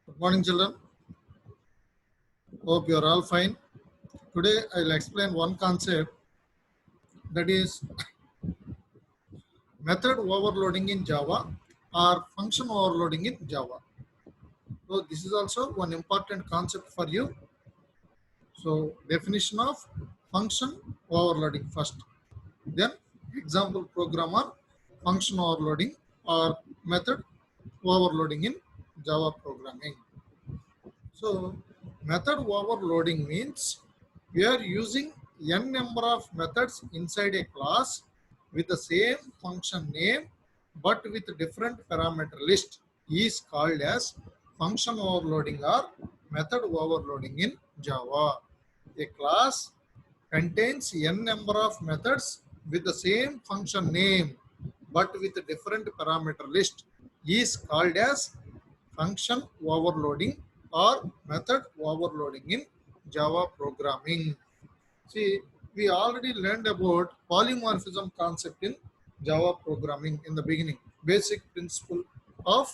Good morning, children. Hope you are all fine. Today, I will explain one concept, that is method overloading in Java or function overloading in Java. So, this is also one important concept for you. So, definition of function overloading first. Then, example program on function overloading or method overloading in Java programming. So, method overloading means we are using n number of methods inside a class with the same function name but with different parameter list is called as function overloading or method overloading in Java. A class contains n number of methods with the same function name but with a different parameter list is called as function overloading or method overloading in Java programming. See, we already learned about polymorphism concept in Java programming in the beginning. Basic principle of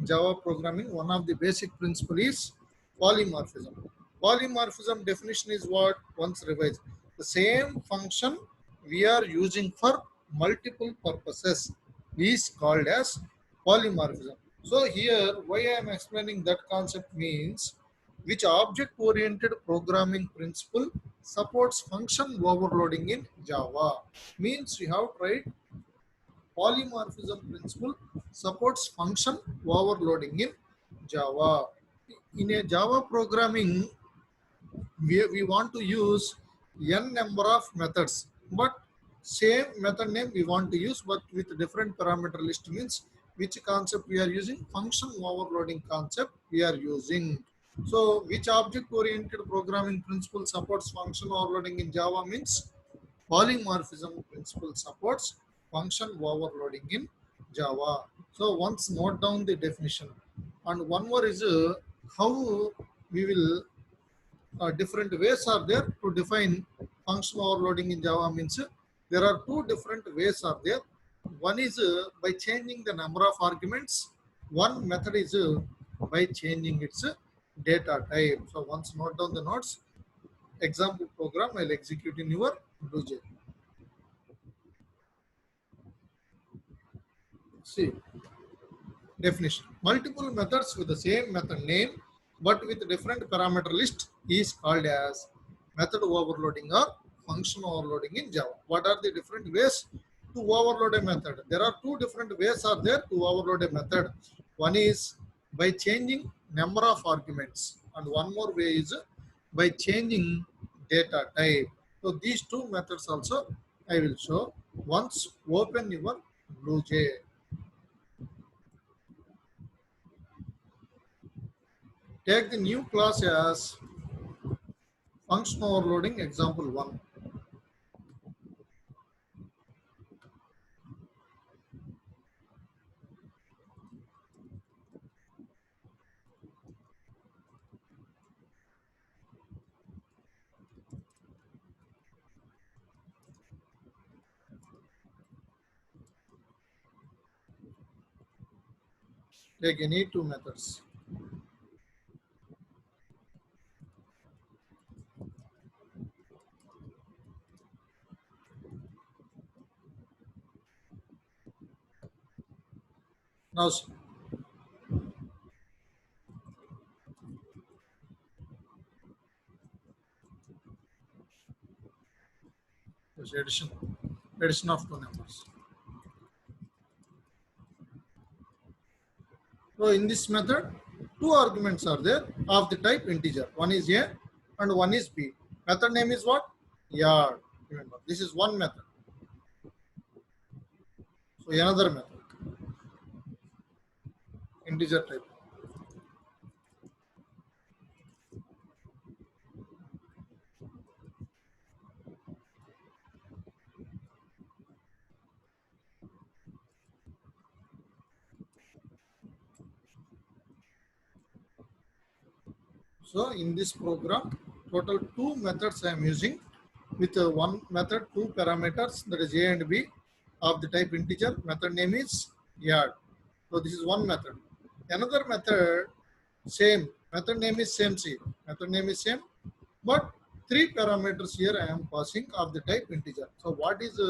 Java programming, one of the basic principle is polymorphism. Polymorphism definition is what? Once revised. The same function we are using for multiple purposes is called as polymorphism. So here, why I am explaining that concept means which object-oriented programming principle supports function overloading in Java. Means we have tried polymorphism principle supports function overloading in Java. In a Java programming, we want to use n number of methods, but same method name we want to use, but with different parameter list means which concept we are using? Function overloading concept we are using. So, which object-oriented programming principle supports function overloading in Java means polymorphism principle supports function overloading in Java. So, once note down the definition. And one more is how we will different ways are there to define function overloading in Java means there are two different ways are there. One is by changing the number of arguments. One method is by changing its data type. So once note down the notes, example program I'll execute in your BlueJ. See, definition. Multiple methods with the same method name but with different parameter list is called as method overloading or function overloading in Java. What are the different ways to overload a method? There are two different ways are there to overload a method. One is by changing number of arguments and one more way is by changing data type. So these two methods also I will show once open your BlueJ. Take the new class as function overloading example 1. Take any two methods. Now addition of two numbers. So in this method, two arguments are there of the type integer. One is A and one is B. Method name is what? Yard. Remember, this is one method. So another method, integer type. So in this program, total two methods I am using with one method, two parameters, that is A and B of the type integer. Method name is yard. So this is one method. Another method Same. Method name is same. See, method name is same, but three parameters here I am passing of the type integer. So what is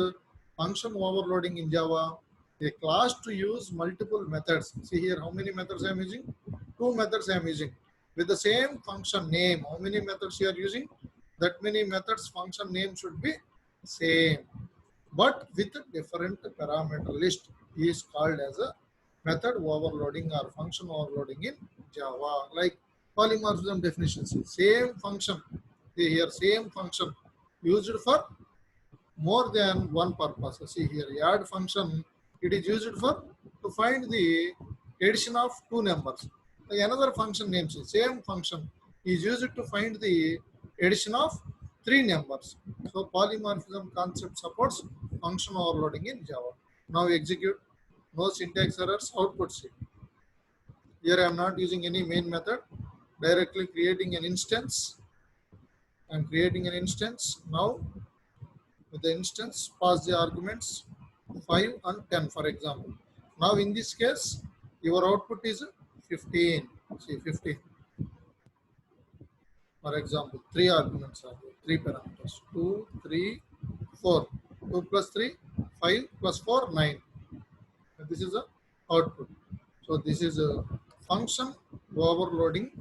function overloading in Java? A class to use multiple methods. See here how many methods I am using? Two methods I am using. With the same function name, how many methods you are using? That many methods function name should be same. But with a different parameter list is called as a method overloading or function overloading in Java. Like polymorphism definitions, same function, here same function used for more than one purpose. See here, add function, it is used for to find the addition of two numbers. Like another function name, same function is used to find the addition of three numbers. So polymorphism concept supports function overloading in Java. Now execute, no syntax errors, output C. Here I am not using any main method, directly creating an instance. I am creating an instance. Now with the instance, pass the arguments 5 and 10, for example. Now in this case, your output is 15. See 15. For example, three arguments are there, three parameters, 2, 3, 4. 2 plus 3, 5 plus 4, 9. And this is the output. So this is a function overloading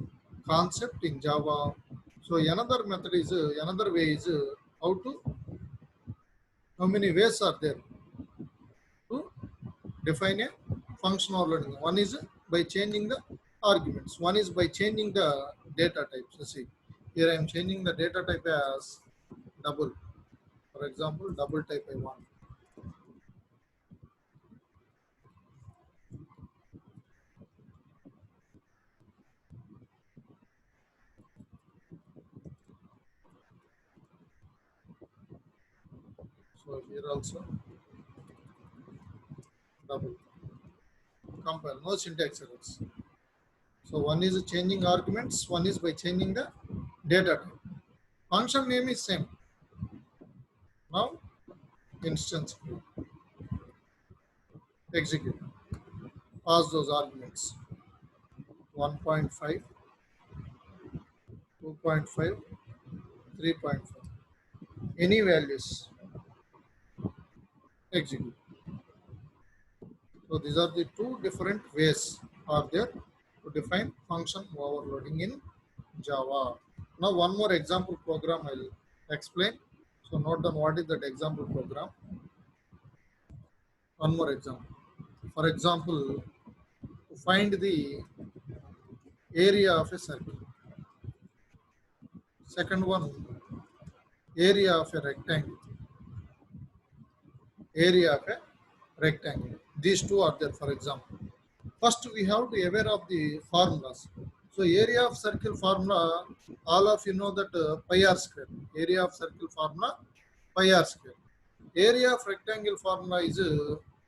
concept in Java. So another method is, another way is how many ways are there to define a function overloading. One is by changing the arguments. One is by changing the data types. So see, here I am changing the data type as double. For example, double type I want. So here also double. Compare, no syntax errors. So one is changing arguments, one is by changing the data type. Function name is same. Now instance execute. Pass those arguments. 1.5, 2.5, 3.5. Any values execute. So these are the two different ways are there to define function overloading in Java. Now one more example program I will explain. So note down what is that example program. One more example. For example, find the area of a circle. Second one, area of a rectangle. Area of a rectangle. These two are there, for example. First, we have to be aware of the formulas. So, area of circle formula, all of you know that pi r square. Area of circle formula, pi r square. Area of rectangle formula is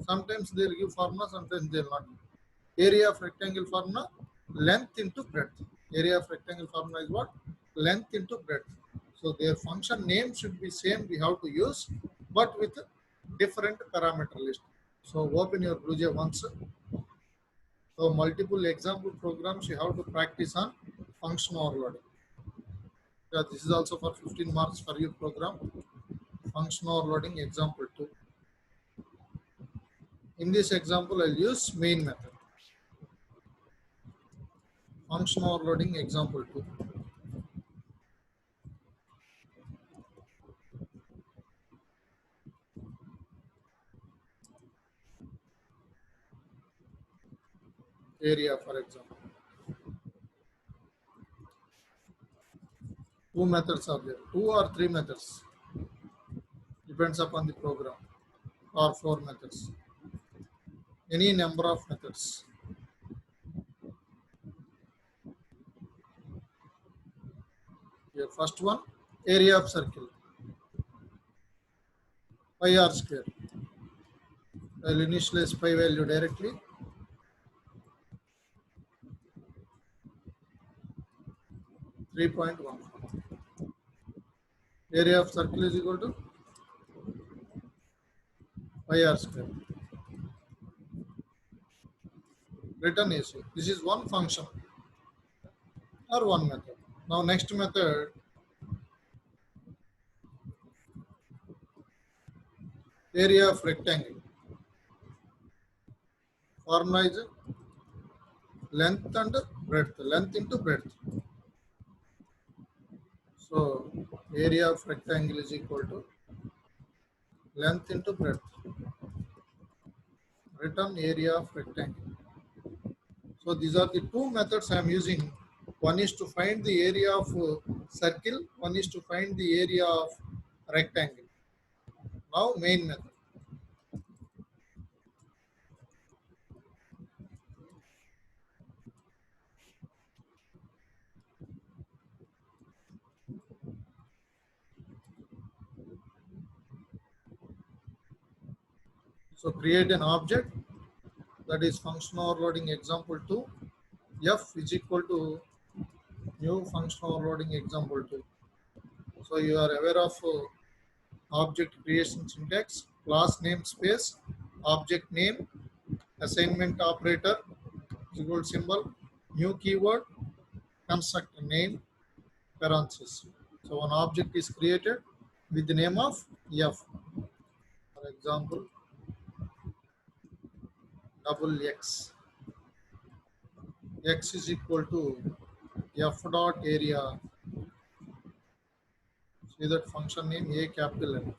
sometimes they will give formula, sometimes they will not. Area of rectangle formula, length into breadth. Area of rectangle formula is what? Length into breadth. So their function name should be same, we have to use, but with different parameter list. So open your BlueJ once. So multiple example programs you have to practice on function overloading. Yeah, this is also for 15 marks for your program. Function overloading example 2. In this example, I'll use main method. Function overloading example 2. Area, for example. Two methods are there. Two or three methods. Depends upon the program. Or four methods. Any number of methods. Here, first one, area of circle. Pi r square. I'll initialize pi value directly. .1. Area of circle is equal to pi r square. Return AC. This is one function. or one method. Now next method, area of rectangle. Formula is length and breadth, length into breadth. So area of rectangle is equal to length into breadth. Written area of rectangle. So these are the two methods I am using. One is to find the area of circle, one is to find the area of rectangle. Now main method. So create an object, that is function overloading example 2. F is equal to new function overloading example 2. So you are aware of object creation syntax: class name space, object name, assignment operator, equal symbol, new keyword, constructor name, parenthesis. So one object is created with the name of F. For example, double X. X is equal to F dot area. See that function name A capital L.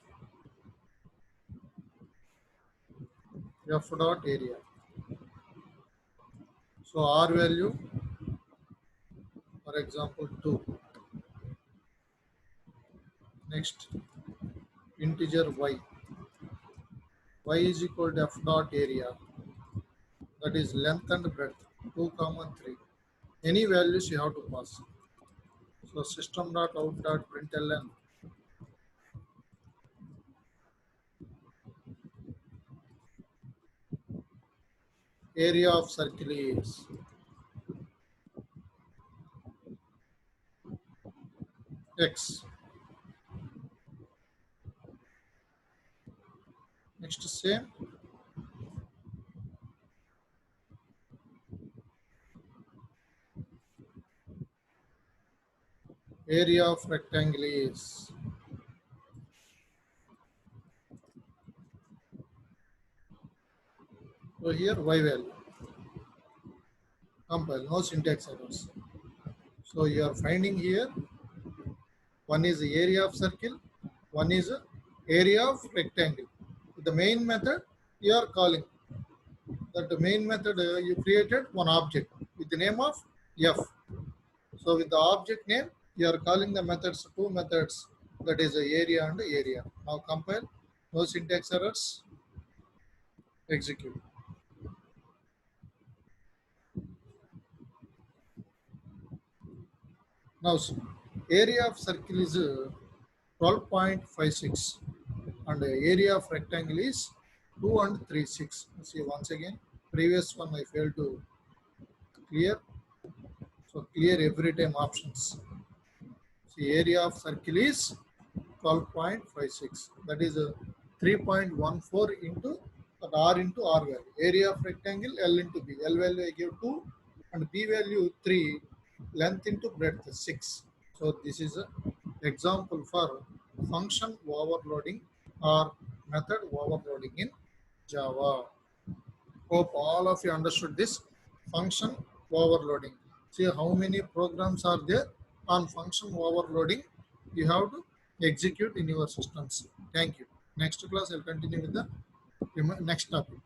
F dot area. So R value, for example, 2. Next, integer Y. Y is equal to F dot area. That is length and breadth, 2, 3. Any values you have to pass. So system.out.println area of circle is X. Next, same. Area of rectangle is so here Y value. Compile, no syntax errors. So you are finding here one is the area of circle, one is the area of rectangle. The main method you are calling that the main method you created one object with the name of F. So with the object name you are calling the methods, two methods, that is the area and area. Now compile, no syntax errors, execute. Now area of circle is 12.56 and the area of rectangle is 2 and 3/6. See once again, previous one I failed to clear. So clear every time options. See area of circle is 12.56. That is 3.14 into R into R value. Area of rectangle L into B. L value I give 2 and B value 3. Length into breadth 6. So this is an example for function overloading or method overloading in Java. Hope all of you understood this function overloading. See how many programs are there on function overloading. You have to execute in your systems. Thank you. Next class I'll continue with the next topic.